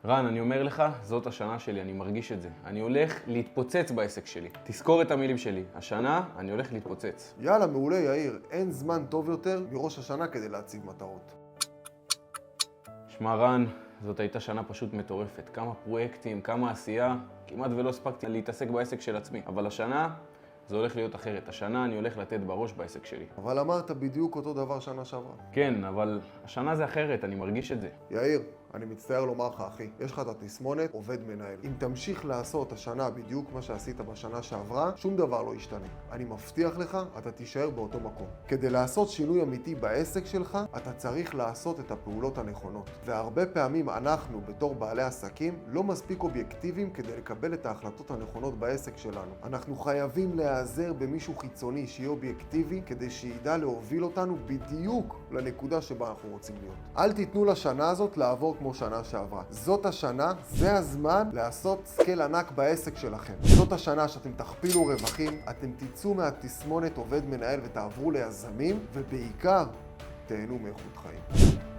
רן, אני אומר לך, זאת השנה שלי, אני מרגיש את זה. אני הולך להתפוצץ בעסק שלי. תזכור את המילים שלי. השנה, אני הולך להתפוצץ. יאללה, מעולה יאיר. אין זמן טוב יותר מראש השנה כדי להציב מטרות. שמע רן, זאת הייתה שנה פשוט מטורפת. כמה פרויקטים, כמה עשייה. כמעט ולא הספקתי להתעסק בעסק של עצמי. אבל השנה, זה הולך להיות אחרת. השנה אני הולך לתת בראש בעסק שלי. אבל אמרת בדיוק אותו דבר שנה שעברה. כן, אבל השנה זה אחרת, אני מרגיש את זה. יאיר, אני מצטער לומר לך, אחי, יש לך את התסמונת עובד מנהל. אם תמשיך לעשות השנה בדיוק מה שעשית בשנה שעברה, שום דבר לא ישתנה. אני מבטיח לך, אתה תישאר באותו מקום. כדי לעשות שינוי אמיתי בעסק שלך, אתה צריך לעשות את הפעולות הנכונות. והרבה פעמים אנחנו, בתור בעלי עסקים, לא מספיק אובייקטיביים כדי לקבל את ההחלטות הנכונות בעסק שלנו. אנחנו חייבים להיעזר במישהו חיצוני שיהיה אובייקטיבי, כדי שידע להוביל אותנו בדיוק לנקודה שבה אנחנו רוצים להיות. אל תיתנו לשנה הזאת לעבור כמו שנה שעברה. זאת השנה, זה הזמן לעשות סקייל ענק בעסק שלכם. זאת השנה שאתם תכפילו רווחים, אתם תצאו מהתסמונת עובד מנהל ותעברו ליזמים, ובעיקר, תהנו מאיכות חיים.